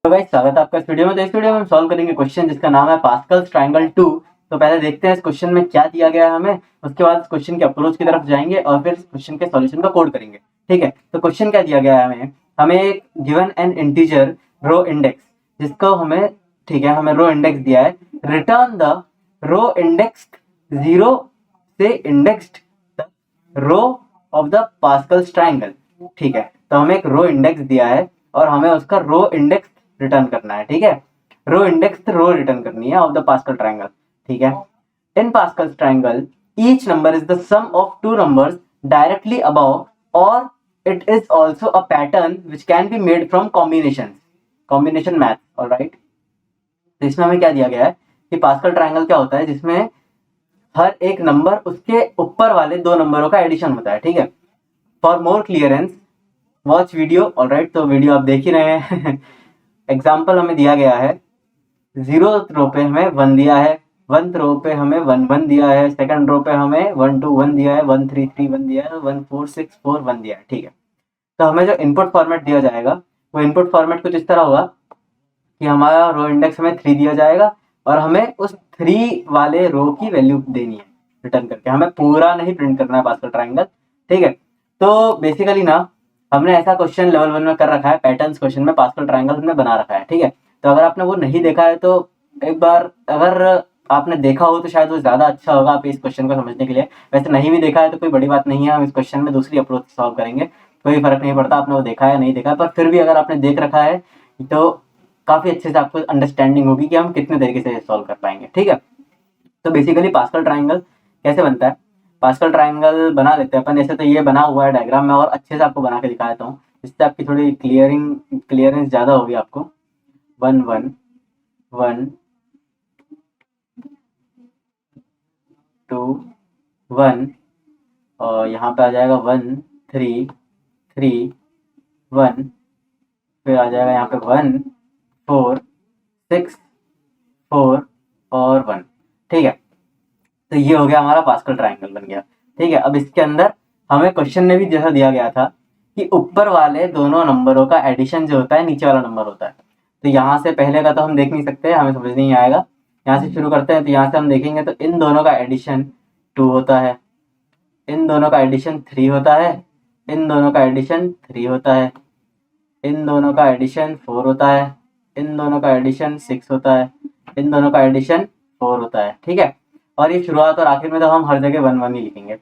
तो गाइस स्वागत है आपका इस वीडियो में। तो इस वीडियो में हम सॉल्व करेंगे क्वेश्चन जिसका नाम है पास्कल्स ट्रायंगल 2। तो पहले देखते हैं इस क्वेश्चन में क्या दिया गया है हमें, उसके बाद इस क्वेश्चन के अप्रोच की तरफ जाएंगे और फिर इस क्वेश्चन के सॉल्यूशन का कोड करेंगे। ठीक है, तो क्वेश्चन क्या दिया गया है हमें एक given an integer row index, जिसको हमें ठीक है हमें रो इंडेक्स दिया है। रिटर्न द रो इंडेक्स 0 से indexed row of the Pascal's triangle. ठीक है, तो हमें एक रो इंडेक्स दिया है और हमें उसका रो इंडेक्स रिटर्न करना है। ठीक है, रो इंडेक्स रो रिटर्न करनी है ऑफ द पास्कल ट्रायंगल। ठीक है, in Pascal triangle each number is the sum of two numbers directly above और it is also a pattern which can be made from combination math. Alright, तो इसमें हमें क्या दिया गया है कि पास्कल ट्रायंगल क्या होता है, जिसमें हर एक नंबर उसके ऊपर वाले दो नंबरों का एडिशन होता है। ठीक है, for more clearance watch video. Alright, तो वीडियो आप देख ही रहे हैं। एग्जाम्पल हमें दिया गया है, 0th रो पे हमें 1 दिया है, 1th रो पे हमें 1 1 दिया है, सेकंड रो पे हमें 1 2 1 दिया है, 1 3 3 1 दिया है, 1 4 6 4 1 दिया है। ठीक है, तो हमें जो इनपुट फॉर्मेट दिया जाएगा वो इनपुट फॉर्मेट कुछ इस तरह होगा कि हमारा रो इंडेक्स हमें 3 दिया जाएगा और हमें उस 3 वाले रो की वैल्यू देनी है रिटर्न करके। हमें पूरा नहीं प्रिंट करना है पास्कल ट्रायंगल। ठीक है, तो बेसिकली ना हमने ऐसा क्वेश्चन लेवल 1 में कर रखा है, पैटर्न्स क्वेश्चन में पास्कल ट्रायंगल हमने बना रखा है। ठीक है, तो अगर आपने वो नहीं देखा है तो एक बार अगर आपने देखा हो तो शायद वो ज्यादा अच्छा होगा आप इस क्वेश्चन को समझने के लिए। वैसे नहीं भी देखा है तो कोई बड़ी बात नहीं है, हम इस क्वेश्चन में दूसरी अप्रोच सॉल्व करेंगे, कोई फर्क नहीं पड़ता आपने वो देखा है या नहीं देखा है। पर फिर भी अगर आपने देख रखा है तो काफी अच्छे से आपको अंडरस्टैंडिंग होगी कि हम कितने तरीके से सॉल्व कर पाएंगे। ठीक है, तो बेसिकली पास्कल ट्रायंगल कैसे बनता है, पास्कल ट्रायंगल बना लेते हैं अपन। ऐसे तो ये बना हुआ है डायग्राम में, और अच्छे से आपको बना के दिखा देता हूँ जिससे आपकी थोड़ी क्लियरेंस ज्यादा होगी आपको। 1 1 1 2 1 और यहाँ पे आ जाएगा 1 3 3 1, फिर आ जाएगा यहाँ पे 1 4 6 4 और 1। ठीक है, तो ये हो गया हमारा पास्कल ट्रायंगल बन गया। ठीक है, अब इसके अंदर हमें क्वेश्चन में भी जैसा दिया गया था कि ऊपर वाले दोनों नंबरों का एडिशन जो होता है नीचे वाला नंबर होता है। तो यहाँ से पहले का तो हम देख नहीं सकते, हमें समझ नहीं आएगा। यहाँ से शुरू करते हैं, तो यहाँ से हम देखेंगे तो इन दोनों का एडिशन 2 होता है, इन दोनों का एडिशन 3 होता है, इन दोनों का एडिशन 3 होता है, इन दोनों का एडिशन 4 होता है, इन दोनों का एडिशन 6 होता है, इन दोनों का एडिशन 4 होता है। ठीक है, और ये शुरुआत और आखिर में तो हम हर जगह 1 1 ही लिखेंगे।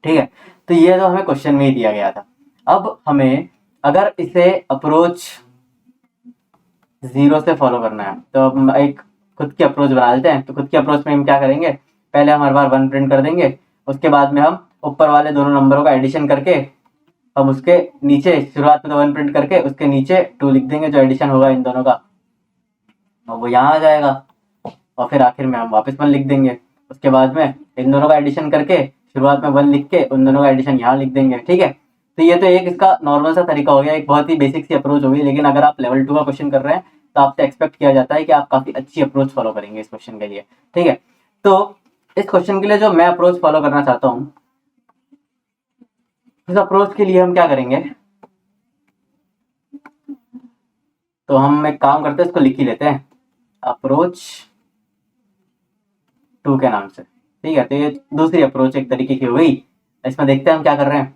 ठीक है, तो ये तो हमें क्वेश्चन में ही दिया गया था। अब हमें अगर इसे अप्रोच 0 से फॉलो करना है तो हम एक खुद की अप्रोच बना लेते हैं। तो खुद की अप्रोच में हम क्या करेंगे, पहले हम हर बार 1 प्रिंट कर देंगे, उसके बाद में हम ऊपर वाले दोनों नंबरों का एडिशन करके हम उसके नीचे शुरुआत में तो 1 प्रिंट करके उसके नीचे 2 लिख देंगे जो एडिशन होगा इन दोनों का, और वो यहाँ आ जाएगा। और फिर आखिर में हम वापस 1 लिख देंगे, उसके बाद में इन दोनों का एडिशन करके शुरुआत में 1 लिख के उन दोनों का एडिशन यहाँ लिख देंगे। ठीक है, तो ये तो एक इसका नॉर्मल सा तरीका हो गया, एक बहुत ही बेसिक सी अप्रोच होगी। लेकिन अगर आप लेवल 2 का क्वेश्चन कर रहे हैं तो आपसे एक्सपेक्ट किया जाता है कि आप काफी अच्छी अप्रोच फॉलो करेंगे इस क्वेश्चन के लिए। ठीक है, तो इस क्वेश्चन के लिए जो मैं अप्रोच फॉलो करना चाहता हूँ, इस अप्रोच के लिए हम क्या करेंगे, तो हम एक काम करते हैं, इसको लिख ही लेते हैं अप्रोच 2 के नाम से। ठीक है, तो ये दूसरी अप्रोच एक तरीके की हो गई। इसमें देखते हैं हम क्या कर रहे हैं।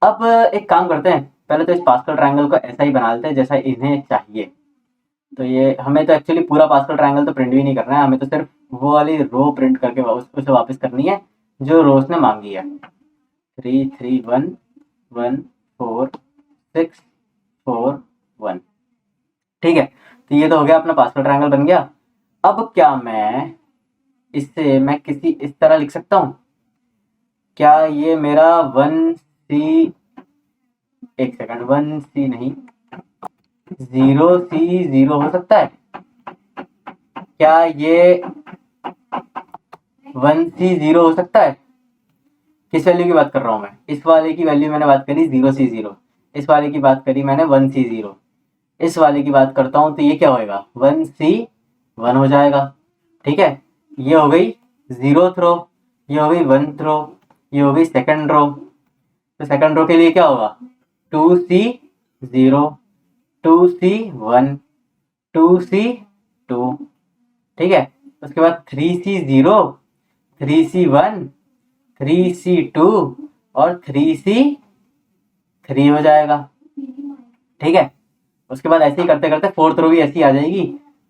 अब एक काम करते हैं, पहले तो इस पास्कल ट्रायंगल को ऐसा ही बना लेते हैं जैसा इन्हें चाहिए। तो ये हमें तो एक्चुअली पूरा पास्कल ट्रायंगल तो प्रिंट भी नहीं करना है, हमें तो सिर्फ वो वाली रो प्रिंट करके उसे वापस करनी है जो रो उसने मांगी है। 3 3 1 1 4 6 4 1। ठीक है, तो ये तो हो गया अपना पास्कल ट्रायंगल बन गया। अब क्या मैं किसी इस तरह लिख सकता हूँ, क्या ये मेरा 1C, एक सेकंड, 1C नहीं 0C0 हो सकता है? क्या ये 1C0 हो सकता है? किस वैल्यू की बात कर रहा हूँ मैं, इस वाले की वैल्यू मैंने बात करी 0C0, इस वाले की बात करी मैंने 1C0, इस वाले की बात करता हूँ तो ये क्या होएगा 1C1 हो जाएगा। ठीक है, ये हो गई 0th रो, ये हो गई 1th रो, ये हो गई सेकंड रो। तो सेकंड रो के लिए क्या होगा 2C0 2C1 2C2, ठीक है। उसके बाद 3C0, 3C1, 3C2 और 3C3 हो जाएगा, ठीक है। उसके बाद ऐसे ही करते करते फोर्थ रो भी ऐसी आ जाएगी।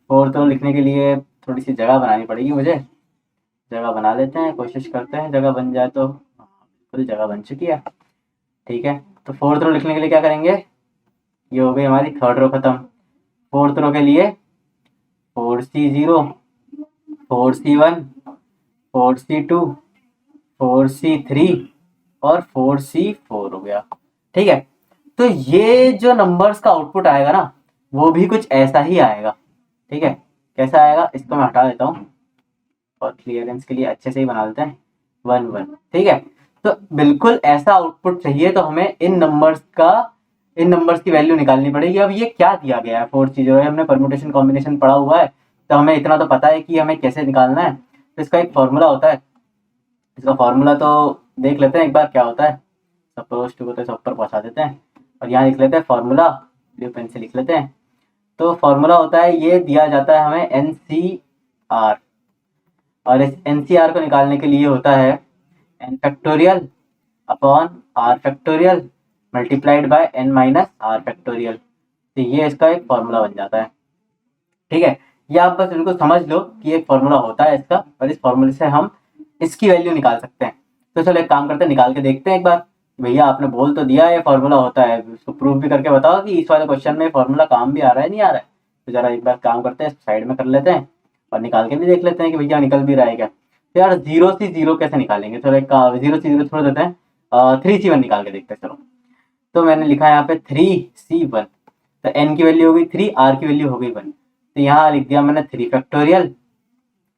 फोर्थ रो लिखने के लिए थोड़ी सी जगह बनानी पड़ेगी मुझे, जगह बना लेते हैं, कोशिश करते हैं जगह बन जाए। तो बिल्कुल जगह बन चुकी है, ठीक है। तो फोर्थ रो लिखने के लिए क्या करेंगे, ये हो गई हमारी थर्ड रो खत्म। फोर्थ रो के लिए 4C0, 4C1, 4C2, 4C3 और 4C4 हो गया, ठीक है। तो ये जो नंबर्स का आउटपुट आएगा ना, वो भी कुछ ऐसा ही आएगा, ठीक है। कैसा आएगा, इसको मैं हटा देता हूँ और क्लियरेंस के लिए अच्छे से ही बना देते हैं, 1 1, ठीक है। तो बिल्कुल ऐसा आउटपुट चाहिए। तो हमें इन नंबर्स की वैल्यू निकालनी पड़ेगी। अब ये क्या दिया गया है, 4C0 है, हमने परम्यूटेशन कॉम्बिनेशन पढ़ा हुआ है, तो हमें इतना तो पता है कि हमें कैसे निकालना है। तो इसका एक फॉर्मूला होता है, इसका फॉर्मूला तो देख लेते हैं एक बार क्या होता है। सपोज टू को तो सब पर पहुंचा देते हैं और यहाँ लिख लेते हैं फॉर्मूला, ब्लू पेन से लिख लेते हैं। तो फॉर्मूला होता है, ये दिया जाता है हमें NCR, और इस NCR को निकालने के लिए होता है n factorial upon r factorial multiplied by n minus r factorial. तो ये इसका एक फॉर्मूला बन जाता है, ठीक है। ये आप बस इनको समझ लो कि एक फॉर्मूला होता है इसका, और इस फॉर्मूले से हम इसकी वैल्यू निकाल सकते हैं। तो चलो एक काम करते हैं, निकाल के देखते हैं एक बार। भैया आपने बोल तो दिया ये फॉर्मूला होता है, उसको प्रूव भी करके बताओ कि इस वाले क्वेश्चन में फॉर्मूला काम भी आ रहा है नहीं आ रहा है। तो जरा एक बार काम करते हैं, साइड में कर लेते हैं और निकाल के भी देख लेते हैं कि भैया निकल भी रहा है क्या। तो यार 0C0 कैसे निकालेंगे, चलो एक 0C0 छोड़ देते हैं, 3C1 निकाल के देखते हैं। चलो, तो मैंने लिखा है यहाँ पे 3C1, तो n की वैल्यू हो गई 3, r की वैल्यू हो गई 1। तो यहाँ लिख दिया मैंने 3 फैक्टोरियल,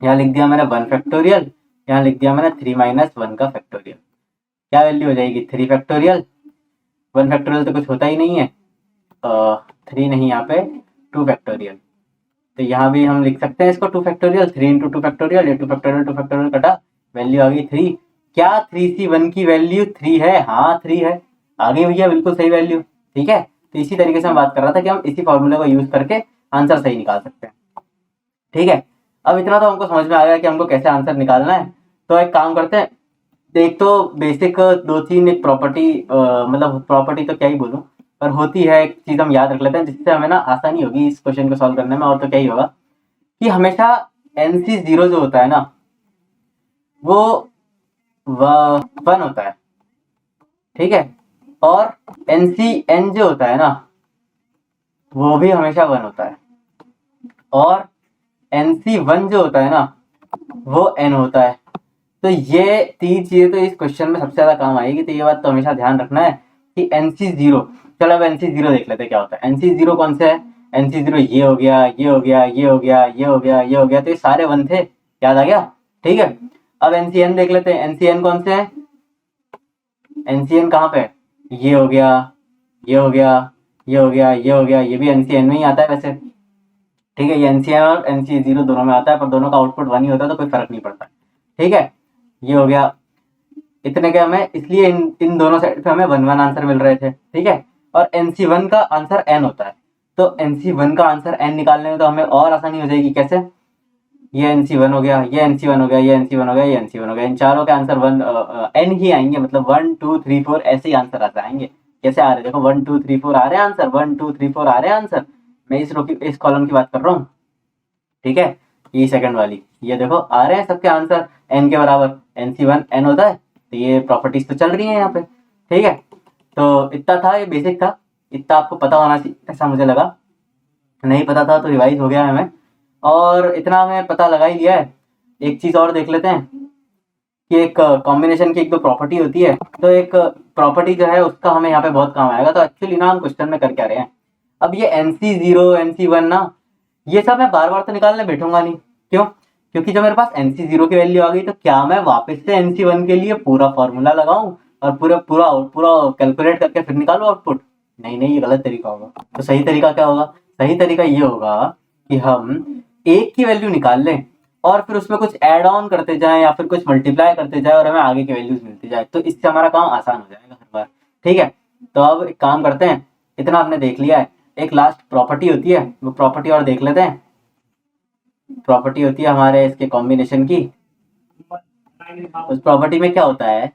यहाँ लिख दिया मैंने 1 फैक्टोरियल, यहाँ लिख दिया मैंने 3 माइनस 1 का फैक्टोरियल। क्या वैल्यू हो जाएगी, 3 फैक्टोरियल, 1 फैक्टोरियल तो कुछ होता ही नहीं है, 3 नहीं, यहाँ पे 2 फैक्टोरियल। तो यहाँ भी हम लिख सकते हैं इसको 2 फैक्टोरियल, 3 इंटू 2 फैक्टोरियल, ये 2 फैक्टोरियल कटा, वैल्यू आ गई 3। क्या 3C1 की वैल्यू 3 है, हाँ 3 है, आ गई भैया बिल्कुल सही वैल्यू, ठीक है। तो इसी तरीके से मैं बात कर रहा था कि हम इसी फॉर्मूले को यूज करके आंसर सही निकाल सकते हैं, ठीक है। अब इतना तो हमको समझ में आ गया कि हमको कैसे आंसर निकालना है। तो एक काम करते हैं, एक तो बेसिक 2-3 एक प्रॉपर्टी, मतलब प्रॉपर्टी तो क्या ही बोलूं, पर होती है एक चीज हम याद रख लेते हैं, जिससे हमें ना आसानी होगी इस क्वेश्चन को सॉल्व करने में। और तो क्या ही होगा कि हमेशा NC0 जो होता है ना, वो 1 होता है, ठीक है। और NCN जो होता है ना, वो भी हमेशा 1 होता है। और NC1 जो होता है ना, वो n होता है। तो ये 3 चीजें तो इस क्वेश्चन में सबसे ज्यादा काम आएगी। तो ये बात तो हमेशा ध्यान रखना है कि NC0, चलो अब NC0 देख लेते हैं क्या होता है। NC0 कौन सा है, NC0 ये हो गया, ये हो गया, ये हो गया, ये हो गया, ये हो गया, तो ये सारे 1 थे, याद आ गया, ठीक है। अब NCN देख लेते हैं, NCN कौन से है, NCN कहाँ पे, ये हो गया, ये हो गया, ये हो गया, ये हो गया, ये भी NCN में ही आता है वैसे, ठीक है। ये NCN और NC0 दोनों में आता है, पर दोनों का आउटपुट 1 ही होता है, तो कोई फर्क नहीं पड़ता, ठीक है। ये हो गया, इतने के हमें, इसलिए इन दोनों साइड पे हमें 1 1 आंसर मिल रहे थे, ठीक है। और NC1 का आंसर n होता है, तो NC1 का आंसर n निकालने में तो हमें और आसानी हो जाएगी। कैसे, ये NC1 हो गया, ये NC1 हो गया, ये NC1 हो गया, ये NC1 हो गया, इन चारों के आंसर n ही आएंगे, मतलब 1 2 3 4 ऐसे ही आंसर आते आएंगे। कैसे आ रहे, देखो 1 2 3 4 आ रहे हैं आंसर, 1 2 3 4 आ रहे हैं आंसर। मैं इस कॉलम की बात कर रहा हूँ, ठीक है। ये सेकंड वाली, ये देखो आ रहे हैं सबके आंसर n के बराबर, NC1 n होता है। तो ये प्रॉपर्टीज तो चल रही है यहाँ पे, ठीक है। तो इतना था, ये बेसिक था, इतना आपको पता होना चाहिए ऐसा मुझे लगा। नहीं पता था तो रिवाइज हो गया हमें, और इतना हमें पता लगा ही लिया है। एक चीज और देख लेते हैं कि एक कॉम्बिनेशन की एक दो प्रॉपर्टी होती है। तो एक प्रॉपर्टी जो है उसका हमें यहाँ पे बहुत काम आएगा। तो एक्चुअली ना हम क्वेश्चन में कर क्या रहे हैं, अब ये NC0 NC1 ना, ये सब मैं बार बार तो निकालने बैठूंगा नहीं, क्यों, क्योंकि जब मेरे पास NC0 की वैल्यू आ गई, तो क्या मैं वापस से NC1 के लिए पूरा फॉर्मूला लगाऊं और पूरा पूरा पूरा कैलकुलेट करके फिर निकालूं आउटपुट, नहीं नहीं, ये गलत तरीका होगा। तो सही तरीका क्या होगा, सही तरीका ये होगा कि हम एक की वैल्यू निकाल लें और फिर उसमें कुछ ऐड ऑन करते जाएं या फिर कुछ मल्टीप्लाई करते जाए और हमें आगे की वैल्यूज मिलती जाए, तो इससे हमारा काम आसान हो जाएगा हर बार, ठीक है। तो अब एक काम करते हैं, इतना आपने देख लिया है, एक लास्ट प्रॉपर्टी होती है, वो प्रॉपर्टी और देख लेते हैं। प्रॉपर्टी होती है हमारे इसके कॉम्बिनेशन की। उस प्रॉपर्टी में क्या होता है,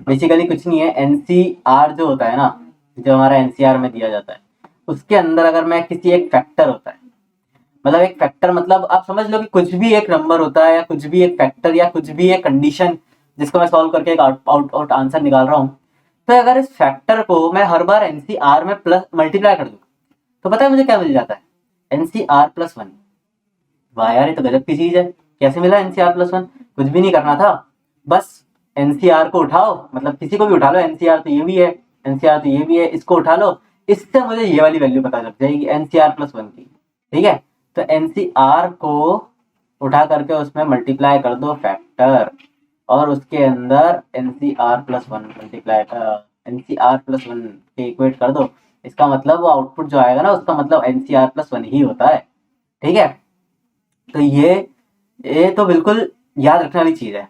बेसिकली कुछ नहीं है, एनसीआर जो होता है ना, जो हमारा एनसीआर में दिया जाता है, उसके अंदर अगर मैं किसी एक फैक्टर होता है, मतलब एक फैक्टर मतलब आप समझ लो कि कुछ भी एक नंबर होता है या कुछ भी एक फैक्टर या कुछ भी एक कंडीशन जिसको मैं सॉल्व करके एक आउट आंसर निकाल रहा हूँ। तो अगर इस फैक्टर को मैं हर बार एनसीआर में प्लस मल्टीप्लाई कर दूं तो पता है मुझे क्या मिल जाता है, एनसीआर प्लस वन। वाह यार, ये तो गजब की चीज है। कैसे मिला एनसीआर प्लस वन? कुछ भी नहीं करना था, बस एनसीआर को उठाओ, मतलब किसी को भी उठा लो, एनसीआर तो ये भी है, एनसीआर तो ये भी है, इसको उठा लो, इससे मुझे ये वाली वैल्यू पता लग जाएगी एनसीआर प्लस वन की। ठीक है, तो एनसीआर को उठा करके उसमें मल्टीप्लाई कर दो फैक्टर, और उसके अंदर NCR plus one multiply NCR plus one के इक्वेट कर दो। इसका मतलब वो आउटपुट जो आएगा ना, उसका मतलब एनसीआर प्लस वन ही होता है। ठीक है, तो ये तो बिल्कुल याद रखने वाली चीज है।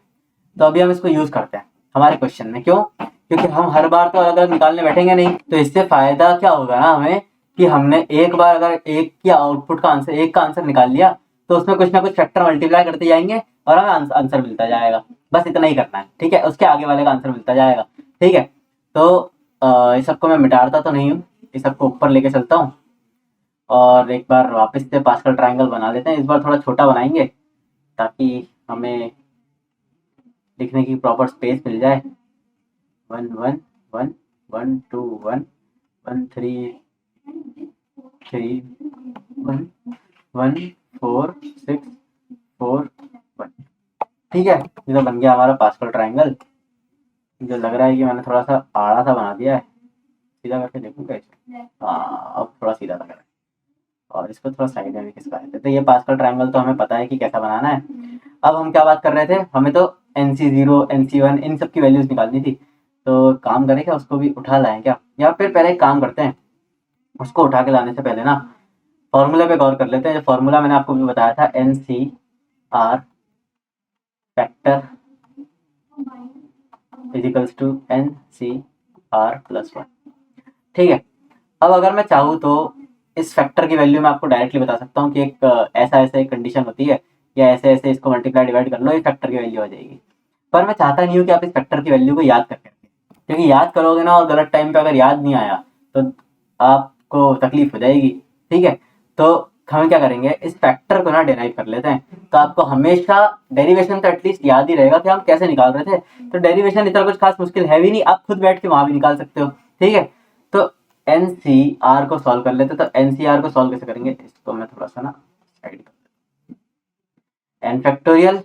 तो अभी हम इसको यूज करते हैं हमारे क्वेश्चन में। क्यों? क्योंकि हम हर बार तो अलग अलग निकालने बैठेंगे नहीं, तो इससे फायदा क्या होगा ना हमें, कि हमने एक बार अगर एक की आउटपुट का आंसर, एक का आंसर निकाल लिया, तो उसमें कुछ ना कुछ फैक्टर मल्टीप्लाई करते जाएंगे और हमें आंसर मिलता जाएगा। बस इतना ही करना है, ठीक है, उसके आगे वाले का आंसर मिलता जाएगा। ठीक है, तो इस सबको मैं मिटाता तो नहीं हूँ, इस सबको ऊपर लेके चलता हूँ और एक बार वापस से पास्कल ट्रायंगल बना लेते हैं। इस बार थोड़ा छोटा बनाएंगे ताकि हमें लिखने की प्रॉपर स्पेस मिल जाए। 1 1 1 1 2 1 1 3 3 1 1 4 6 4 1। ठीक है, ये तो बन गया हमारा पास्कल ट्रायंगल। जो लग रहा है कि मैंने थोड़ा सा आड़ा सा बना दिया है, सीधा करके देखूँ कैसे। हाँ, अब थोड़ा सीधा लग रहा है, और इसको थोड़ा साइड में भी खिसका देते। तो ये पास्कल ट्रायंगल तो हमें पता है कि कैसा बनाना है। अब हम क्या बात कर रहे थे, हमें तो NC0 NC1 इन सब की वैल्यूज निकालनी थी। तो काम करें क्या, उसको भी उठा लाएं क्या, या फिर पहले एक काम करते हैं, उसको उठा के लाने से पहले ना फॉर्मूला पे गौर कर लेते हैं। फॉर्मूला मैंने आपको भी बताया था, NCR factor equals to NCR plus one. ठीक है, अब अगर मैं चाहूँ तो इस फैक्टर की वैल्यू मैं आपको डायरेक्टली बता सकता हूँ कि एक ऐसा ऐसा एक कंडीशन होती है, या ऐसे ऐसे इसको मल्टीप्लाई डिवाइड कर लो, ये फैक्टर की वैल्यू आ जाएगी। पर मैं चाहता नहीं हूँ कि आप इस फैक्टर की वैल्यू को याद करके रखें, क्योंकि याद करोगे ना और गलत टाइम पे अगर याद नहीं आया तो आपको तकलीफ हो जाएगी। ठीक है, तो हम क्या करेंगे, इस फैक्टर को ना डेराइव कर लेते हैं, तो आपको हमेशा डेरिवेशन तो एटलीस्ट याद ही रहेगा कि हम कैसे निकाल रहे थे। तो डेरिवेशन इतना कुछ खास मुश्किल है भी नहीं, आप खुद बैठ के वहां भी निकाल सकते हो। ठीक है, तो NCR को सॉल्व कर लेते, तो NCR को सॉल्व कैसे करेंगे, इसको मैं थोड़ा सा ना साइड कर देता हूँ। n factorial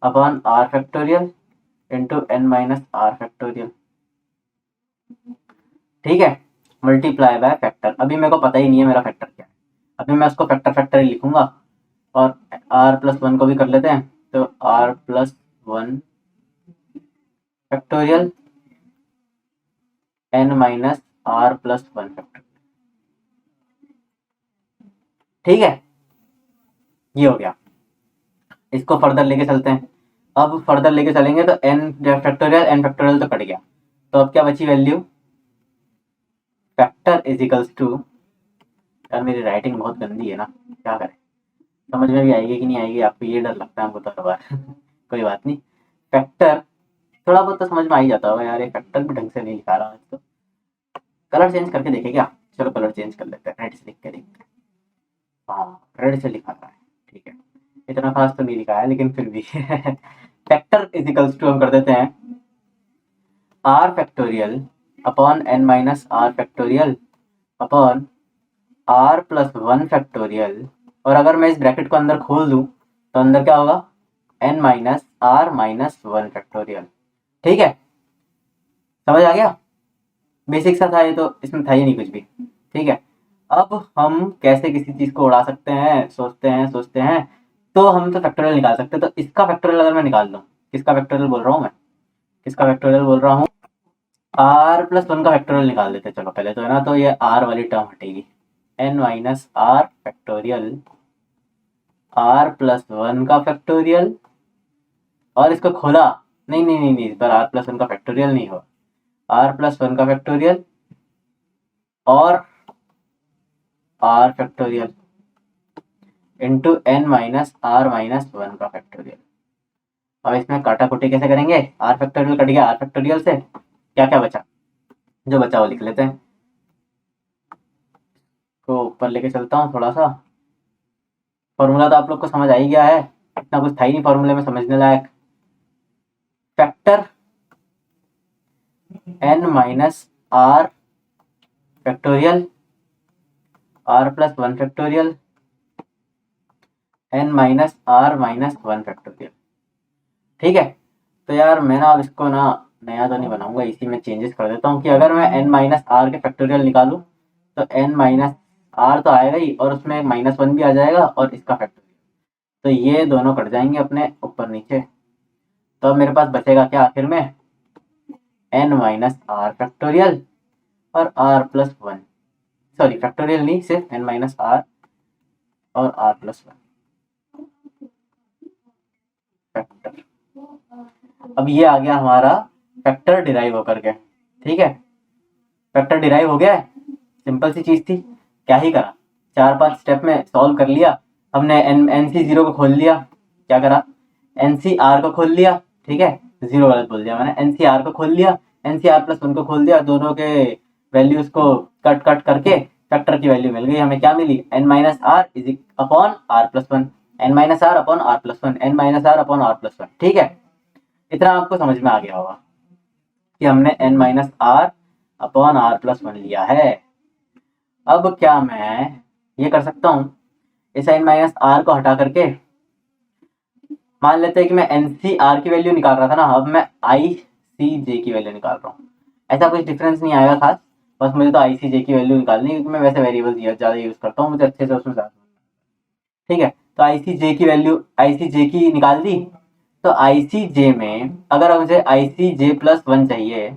upon r factorial into n minus are factorial. ठीक है, मल्टीप्लाई बाय फैक्टर। अभी मेरे को पता ही नहीं है मेरा फैक्टर क्या है, अभी मैं उसको फैक्टर फैक्टर ही लिखूंगा। और r प्लस वन को भी कर लेते हैं, तो r plus one factorial n minus r plus one factorial. ठीक है, ये हो गया। इसको फर्दर लेके चलते हैं। अब फर्दर लेके चलेंगे तो n फैक्टोरियल तो कट गया, तो अब क्या बची value, factor is equals to, यार मेरी राइटिंग बहुत गंदी है ना, क्या करें, समझ में भी आएगी कि नहीं आएगी आपको, ये डर लगता है हमको तो हर बार कोई बात नहीं, फैक्टर थोड़ा बहुत तो समझ में आ ही जाता होगा यार, ये फैक्टर भी ढंग से नहीं लिखा रहा है तो कलर चेंज करके देखे क्या। चलो कलर चेंज कर लेते हैं, रेड से लिख के देखते हैं। हाँ, रेड से लिखा रहा है, ठीक है, इतना खास तो नहीं लिखा है लेकिन फिर भी फैक्टर इज इक्वल्स टू हम कर देते हैं r factorial upon n minus are factorial upon are plus one factorial, और अगर मैं इस ब्रैकेट को अंदर खोल दूं तो अंदर क्या होगा, n minus are minus one factorial. ठीक है, समझ आ गया, बेसिक सा था ये तो, इसमें था ही नहीं कुछ भी। ठीक है, अब हम कैसे किसी चीज को उड़ा सकते हैं, सोचते हैं, तो हम तो फैक्टोरियल निकाल सकते हैं। तो इसका फैक्टोरियल अगर मैं निकाल दूं, किसका फैक्टोरियल बोल रहा हूँ मैं, किसका फैक्टोरियल बोल रहा हूँ, आर प्लस वन का फैक्टोरियल निकाल देते हैं। चलो पहले तो है ना, तो ये आर वाली टर्म हटेगी, n minus are factorial R plus one का फैक्टोरियल, और इसको खोला, नहीं नहीं नहीं नहीं, इस बार आर प्लस वन का फैक्टोरियल नहीं हुआ, आर प्लस वन का फैक्टोरियल और R factorial into N minus are minus one का फैक्टोरियल। अब इसमें काटाकुटी कैसे करेंगे, आर फैक्टोरियल कट गया आर फैक्टोरियल से, क्या क्या बचा, जो बचा वो लिख लेते हैं। तो ऊपर लेके चलता हूँ थोड़ा सा। फॉर्मूला तो आप लोग को समझ आ ही गया है, इतना कुछ था ही नहीं फॉर्मूले में समझने लायक। Factor N minus are factorial R plus one factorial N minus are minus one factorial. ठीक है, तो यार मैं ना अब इसको ना नया तो नहीं बनाऊंगा, इसी में चेंजेस कर देता हूँ कि अगर मैं एन माइनस आर के फैक्टोरियल निकालूँ तो एन माइनस आर तो आएगा ही, और उसमें माइनस वन भी आ जाएगा और इसका फैक्टोरियल, तो ये दोनों कट जाएंगे अपने ऊपर नीचे। तो अब मेरे पास बचेगा क्या आखिर में, एन माइनस आर फैक्टोरियल और r plus one, sorry factorial नहीं, सिर्फ एन माइनस आर और आर प्लस वन फैक्टर। अब ये आ गया हमारा फैक्टर डिराइव होकर के। ठीक है, फैक्टर डिराइव हो गया है, सिंपल सी चीज थी, क्या ही करा, 4-5 स्टेप में सॉल्व कर लिया हमने। एनसी जीरो को खोल लिया, क्या करा, एनसी आर को खोल लिया, ठीक है, जीरो गलत बोल दिया मैंने, एनसी आर को खोल लिया, एनसी आर प्लस वन को खोल दिया, दोनों के वैल्यूज को कट कट करके फैक्टर की वैल्यू मिल गई हमें, क्या मिली, N minus R is upon are plus one, N minus are upon are plus one, N minus are upon are plus one. ठीक है, इतना आपको समझ में आ गया होगा कि हमने n minus are upon are plus one लिया है। अब क्या मैं ये कर सकता हूँ, इस एन माइनस आर को हटा करके मान लेते हैं कि मैं एन सी आर की वैल्यू निकाल रहा था ना, अब मैं आई सी जे की वैल्यू निकाल रहा हूँ। ऐसा कुछ डिफरेंस नहीं आएगा खास, बस मुझे तो आई सी जे की वैल्यू निकालनी है, क्योंकि मैं वैसे वेरिएबल ज़्यादा यूज़ करता हूँ, मुझे अच्छे से उसमें ज़्यादा। ठीक है, तो आई सी जे की वैल्यू, आई सी जे की निकाल दी। तो आई सी जे में अगर मुझे आई सी जे प्लस वन चाहिए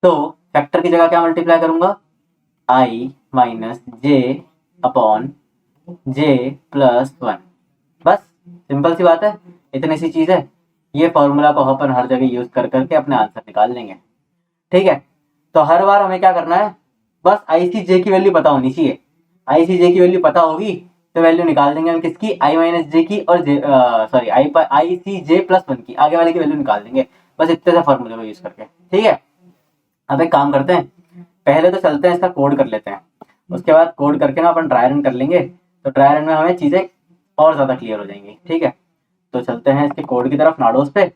तो फैक्टर की जगह क्या मल्टीप्लाई करूंगा, आई minus J upon J plus one. बस सिंपल सी बात है, इतनी सी चीज है। ये फॉर्मूला को अपन हर जगह यूज कर करके अपने आंसर निकाल लेंगे। ठीक है, तो हर बार हमें क्या करना है, बस आई सी जे की वैल्यू पता होनी चाहिए। आई सी जे की वैल्यू पता होगी तो वैल्यू निकाल देंगे हम किसकी, आई माइनस जे की, और sorry i c j plus one की, आगे वाले की वैल्यू निकाल देंगे, बस इतने से फॉर्मूले को यूज करके। ठीक है, अब एक काम करते हैं, पहले तो चलते हैं इसका कोड कर लेते हैं, उसके बाद कोड करके ना अपन ड्राई रन कर लेंगे, तो ड्राई रन में हमें चीज़ें और ज़्यादा क्लियर हो जाएंगी। ठीक है, तो चलते हैं इसके कोड की तरफ नाडोस पे,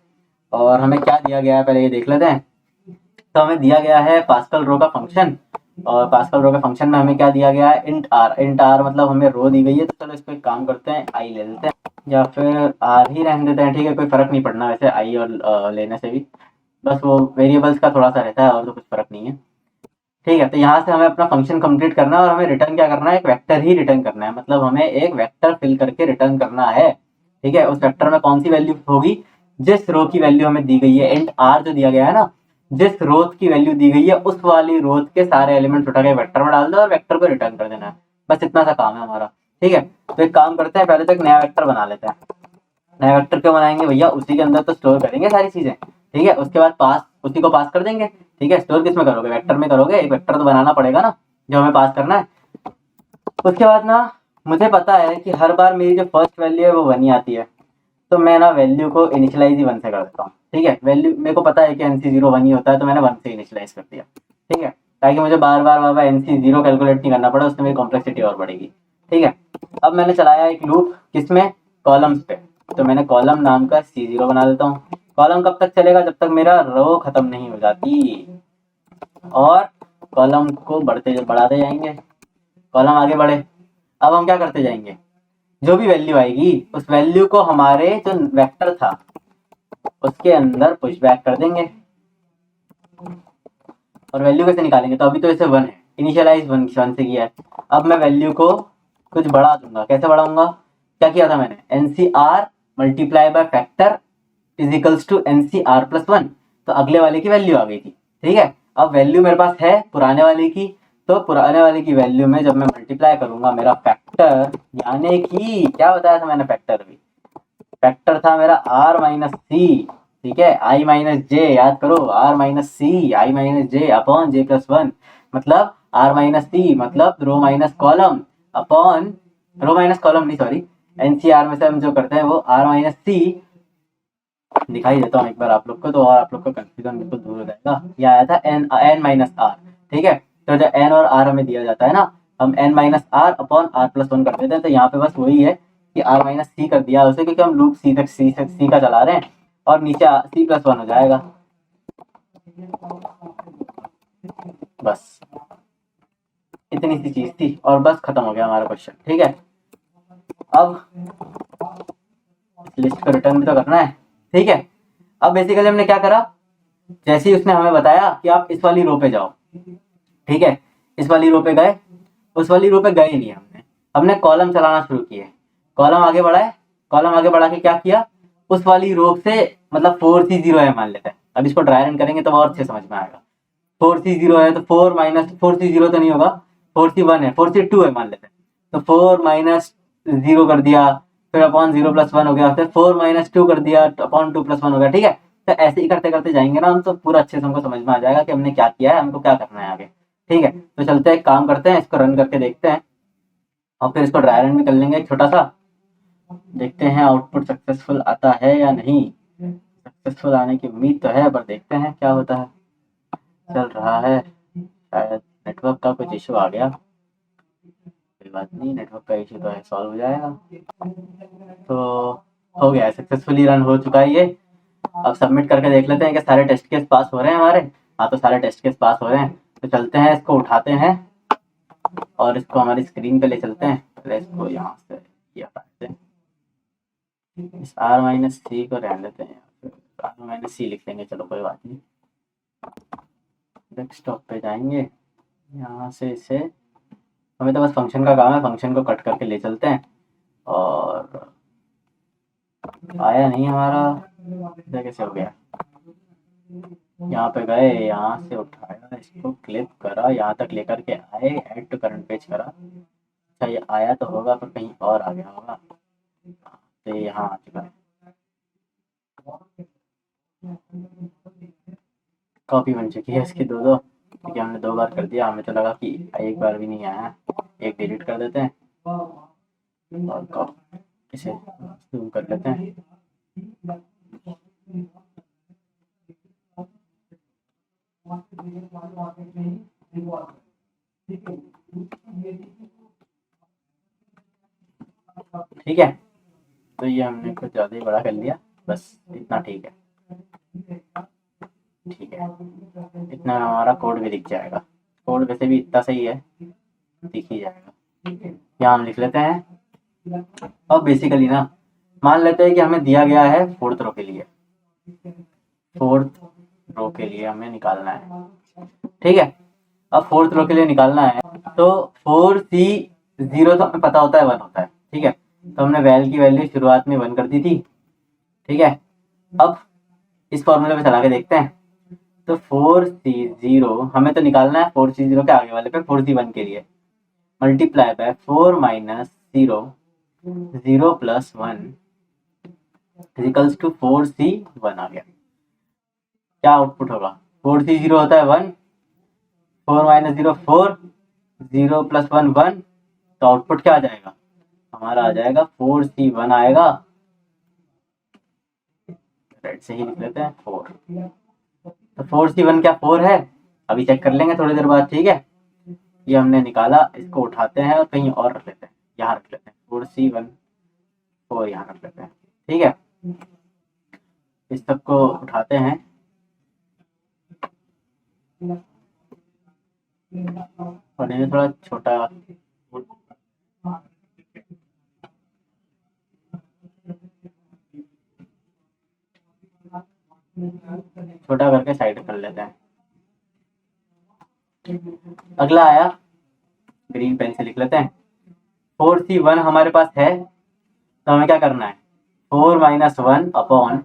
और हमें क्या दिया गया है पहले ये देख लेते हैं। तो हमें दिया गया है पास्कल रो का फंक्शन, और पास्कल रो के फंक्शन में हमें क्या दिया गया है, इंट आर। इंट आर मतलब हमें रो दी गई है, तो चलो इसको एक काम करते हैं, आई ले लेते हैं, या फिर आर ही रहने देते हैं। ठीक है, कोई फर्क नहीं पड़ना वैसे आई और लेने से भी, बस वो वेरिएबल्स का थोड़ा सा रहता है, और तो कुछ फर्क नहीं है। ठीक है, तो यहाँ से हमें अपना फंक्शन कंप्लीट करना है, और हमें रिटर्न क्या करना है, एक वेक्टर ही रिटर्न करना है, मतलब हमें एक वेक्टर फिल करके रिटर्न करना है। ठीक है, उस वेक्टर में कौन सी वैल्यू होगी, जिस रो की वैल्यू हमें दी गई है, इंट आर जो दिया गया है ना, जिस रोथ की वैल्यू दी गई है उस वाली रोथ के सारे एलिमेंट्स उठा के वेक्टर में डाल दो और वेक्टर को रिटर्न कर देना है, बस इतना सा काम है हमारा। ठीक है, तो एक काम करते हैं, पहले तो एक नया वेक्टर बना लेते हैं। नया वेक्टर क्यों बनाएंगे भैया, उसी के अंदर तो स्टोर करेंगे सारी चीजें। ठीक है, उसके बाद पास उसी को पास कर देंगे। ठीक है, स्टोर किस में करोगे, वेक्टर में करोगे, एक वेक्टर तो बनाना पड़ेगा ना जो हमें पास करना है। उसके बाद ना मुझे पता है कि हर बार मेरी जो फर्स्ट वैल्यू है वो वन ही आती है, तो मैं ना वैल्यू को इनिशियलाइज ही वन से कर देता हूँ। ठीक है, वैल्यू मेरे को पता है कि एनसी जीरो वन ही होता है, तो मैंने वन से इनिशियलाइज कर दिया। ठीक है, ताकि मुझे बार बार एनसी जीरो कैलकुलेट नहीं करना पड़े, उसमें मेरी कॉम्प्लेक्सिटी और बढ़ेगी। ठीक है, अब मैंने चलाया एक लूप किसमें, कॉलम्स पे, तो मैंने कॉलम नाम का सी जीरो बना देता हूँ। कॉलम कब तक चलेगा, जब तक मेरा रो खत्म नहीं हो जाती, और कॉलम को बढ़ाते जाएंगे, कॉलम आगे बढ़े। अब हम क्या करते जाएंगे, जो भी वैल्यू आएगी उस वैल्यू को हमारे जो वेक्टर था उसके अंदर पुश बैक कर देंगे। और वैल्यू कैसे निकालेंगे, तो अभी तो इसे वन है, इनिशियलाइज वन से किया है। अब मैं वैल्यू को कुछ बढ़ा दूंगा, कैसे बढ़ाऊंगा, क्या किया था मैंने, n c r multiply by factor equals to n c r plus one, तो अगले वाले की वैल्यू आ गई थी। ठीक है, अब वैल्यू मेरे पास है पुराने वाले की, तो पुराने वाले की वैल्यू में जब मैं मल्टीप्लाई करूंगा मेरा फैक्टर, यानी कि क्या बताया था मैंने, फैक्टर था मेरा आर माइनस सी। ठीक है, आई माइनस जे, याद करो, R minus C I minus J upon J plus one, मतलब आर माइनस सी मतलब row minus column upon row minus column नहीं सॉरी एनसीआर में से हम जो करते हैं वो आर माइनस सी दिखाई देता हूँ एक बार आप लोग को, तो और आप लोग का कंफ्यूजन बिल्कुल दूर हो जाएगा। ये आया था एन माइनस आर, ठीक है। तो जो एन और आर हमें दिया जाता है ना, हम n minus are upon are plus one कर देते हैं। तो यहाँ पे बस वही है कि आर माइनस सी कर दिया उसे, क्योंकि हम लूप सी का चला रहे हैं और नीचे सी प्लस वन हो जाएगा। बस इतनी सी चीज थी और बस खत्म हो गया हमारा क्वेश्चन, ठीक है। अब लिस्ट को रिटर्न भी तो करना है, ठीक है। अब बेसिकली हमने क्या करा, जैसे ही उसने हमें बताया कि आप इस वाली रो पे जाओ, ठीक है, इस वाली रो पे गए, उस वाली रो पे गए नहीं हमने कॉलम चलाना शुरू किए, कॉलम आगे बढ़ाए, कॉलम आगे बढ़ा के क्या किया, उस वाली रो से मतलब 4C0 है मान लेते हैं। अब इसको ड्राई रन करेंगे तो और अच्छे समझ में आएगा। 4C0 है तो 4 माइनस 4C0 तो नहीं होगा, 4C1 है, 4C2 है मान लेते हैं। तो 4 माइनस 0 कर दिया, फिर अपॉन 0 प्लस 1 हो गया, फिर 4 माइनस 2 कर दिया अपॉन 2 प्लस 1 हो गया, ठीक है। तो ऐसे ही करते करते जाएंगे ना हम, तो पूरा अच्छे से हमको समझ में आ जाएगा कि हमने क्या किया है, हमको क्या करना है आगे, ठीक है। तो चलते हैं, एक काम करते हैं, इसको रन करके देखते हैं और फिर इसको ड्राई रन भी कर लेंगे एक छोटा सा, देखते हैं आउटपुट सक्सेसफुल आता है या नहीं। सक्सेसफुल आने की उम्मीद तो है, पर देखते हैं क्या होता है। चल रहा है, शायद नेटवर्क का कुछ इशू आ गया, कोई बात नहीं, नेटवर्क का इशू तो है, सॉल्व हो जाएगा। तो हो गया, सक्सेसफुली रन हो चुका है ये। अब सबमिट करके देख लेते हैं कि सारे टेस्ट केस पास हो रहे हैं हमारे। हाँ, तो सारे टेस्ट केस पास हो रहे हैं। तो चलते हैं, इसको उठाते हैं और इसको हमारी स्क्रीन पे ले चलते हैं। पहले इसको यहाँ से ये हटाते हैं, इस आर माइनस सी को रहने देते हैं, आर माइनस सी लिख देंगे, चलो कोई बात नहीं। डेस्कटॉप पे जाएंगे, यहाँ से इसे, हमें तो बस फंक्शन का काम है, फंक्शन को कट करके ले चलते हैं। और आया नहीं हमारा, कैसे हो गया, यहाँ पे गए, यहाँ से उठाया, इसको क्लिक करा, यहाँ तक लेकर के आए, ऐड टू करंट पेज करा। अच्छा, ये आया तो होगा पर कहीं और आ गया होगा, तो यहाँ आ चुका है। कॉपी बन चुकी है इसकी दो, क्योंकि हमने 2 बार कर दिया, हमें तो लगा कि एक बार भी नहीं आया। एक डिलीट कर देते हैं और इसे जूम कर लेते हैं। ठीक है, तो ये हमने कुछ ज़्यादा ही बड़ा कर लिया, बस इतना ठीक है, ठीक है। इतना हमारा कोड भी दिख जाएगा, कोड वैसे भी इतना सही है, दिख ही जाएगा। यहाँ हम लिख लेते हैं। अब बेसिकली ना, मान लेते हैं कि हमें दिया गया है फोर्थ रो के लिए, फोर्थ रो के लिए हमें निकालना है, ठीक है। अब फोर्थ रो के लिए निकालना है, तो 4C0 तो हमें पता होता है 1 होता है, ठीक है। तो हमने वैल की वैल्यू शुरुआत में 1 कर दी थी, ठीक है। अब इस फॉर्मूले पे चला के देखते हैं, तो 4C0 हमें तो निकालना है, 4C0 के आगे वाले पे 4C1 के लिए, multiply by 4 minus 0 0 plus 1 equals to 4C1 आ गया। क्या आउटपुट होगा, 4C0 होता है 1, 4 माइनस 0 4, 0 प्लस 1 1, तो आउटपुट क्या आ जाएगा हमारा, आ जाएगा 4C1 आएगा, राइट से ही लिख लेते हैं 4। तो 4C1 क्या 4 है, अभी चेक कर लेंगे थोड़ी देर बाद, ठीक है। ये हमने निकाला, इसको उठाते हैं और कहीं और रख लेते हैं, यहाँ रख लेते हैं 4C1 4 यहाँ रख लेते हैं, ठीक है। इस सब को उठाते हैं और इन्हें थोड़ा छोटा करके साइड कर लेते हैं। अगला आया, ग्रीन पेन से लिख लेते हैं, 4C1 हमारे पास है, तो हमें क्या करना है, 4 माइनस 1 अपॉन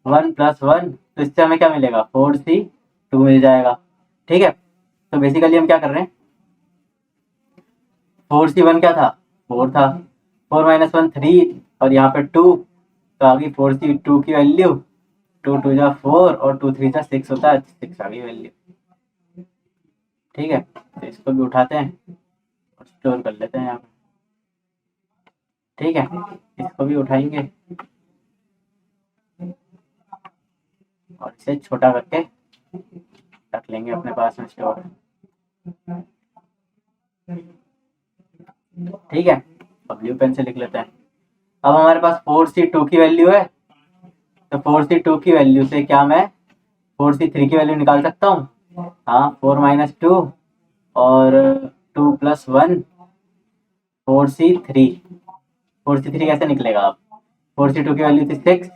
1 प्लस 1, तो इससे हमें क्या मिलेगा 4C2 मिल जाएगा, ठीक है। तो बेसिकली हम क्या कर रहे हैं, 4C1 क्या था 4 था, 4 माइनस 1 3 और यहाँ पे 2, तो आ गई 4C2 की वैल्यू 2 2 जा 4 और 2 3 जा 6 होता है, 6 आ गई वैल्यू। ठीक है, तो इसको भी उठाते हैं और स्टोर कर लेते हैं यहाँ पे। ठीक है, इसको भी उठाएंगे और इसे छोटा करके रख लेंगे अपने पास में स्टोर। ठीक है, अब ब्लू पेन से लिख लेते हैं। अब हमारे पास 4C2 की वैल्यू है, तो 4C2 की वैल्यू से क्या मैं 4C3 की वैल्यू निकाल सकता हूँ? हाँ, 4 - 2 और 2 + 1 4C3। 4C3 कैसे निकलेगा? आप 4C2 की वैल्यू थी 6,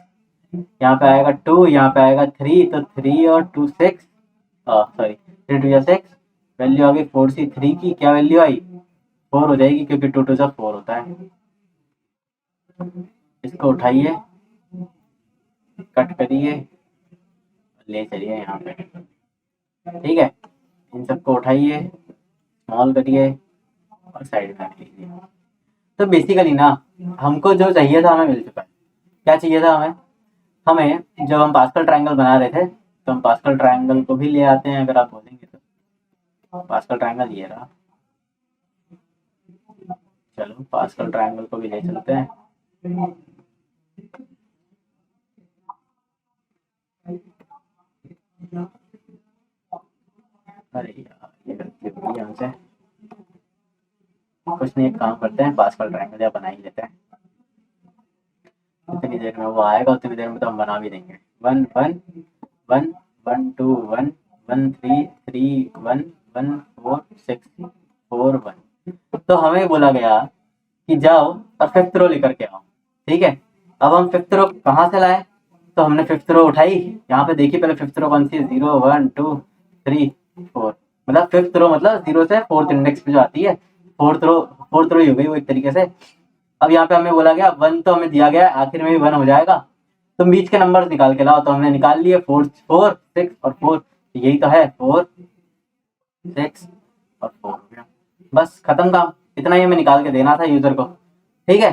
यहाँ पे आएगा 2, यहाँ पे आएगा 3, तो 3 और 2 6, सॉरी 3 2 6, वैल्यू आ गई 4C3 की। क्या वैल्यू आई? 4 हो जाएगी, क्योंकि 2 2 4 होता है। इसको उठाइए, कट करिए, ले चलिए यहाँ पे। ठीक है, इन सबको उठाइए, स्मॉल करिए और साइड में रख लीजिए। तो बेसिकली ना, हमको जो चाहिए था हमें मिल चुका है। क्या चाहिए था हमें? हमें जब हम पास्कल ट्रायंगल बना रहे थे, तो हम पास्कल ट्रायंगल को भी ले आते हैं अगर आप बोलेंगे तो। पास्कल ट्रायंगल ये रहा, चलो पास्कल ट्रायंगल को भी ले चलते हैं। अरे यार, ये गलती हो गई हमसे। कुछ नहीं, एक काम करते हैं, पास्कल ट्रायंगल या बना ही लेते हैं। इतनी देर में वो आएगा, उतनी देर में तो हम बना भी देंगे। 1 1 1 1 2 1 1 3 3 1 1 4 6 4 1। तो हमें बोला गया कि जाओ और 5th रो लेकर के आओ। ठीक है, अब हम 5th रो कहाँ से लाए? तो हमने 5th रो उठाई, यहाँ पे देखिए पहले 5th रो कौन सी है? 0 1 2 3 4, मतलब 5th रो मतलब 0 से 4th इंडेक्स पे जो आती है, 4th रो ही हो गई वो एक तरीके से। अब यहाँ पे हमें बोला गया 1 तो हमें दिया गया है, आखिर में भी 1 हो जाएगा, तो बीच के नंबर निकाल के लाओ। तो हमने निकाल लिए 4 4 6 और 4, यही तो है 4 6 और 4 हो गया। बस खत्म काम, इतना ही हमें निकाल के देना था यूजर को। ठीक है,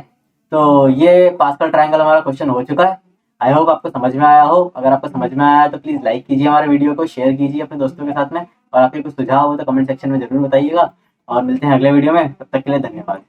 तो ये पास्कल ट्रायंगल हमारा क्वेश्चन हो चुका है। आई होप आपको समझ में आया हो। अगर आपको समझ में आया तो प्लीज लाइक कीजिए हमारे वीडियो को, शेयर कीजिए अपने दोस्तों के साथ में, और आपके कुछ सुझाव हो तो कमेंट सेक्शन में जरूर बताइएगा। और मिलते हैं अगले वीडियो में, तब तक के लिए धन्यवाद।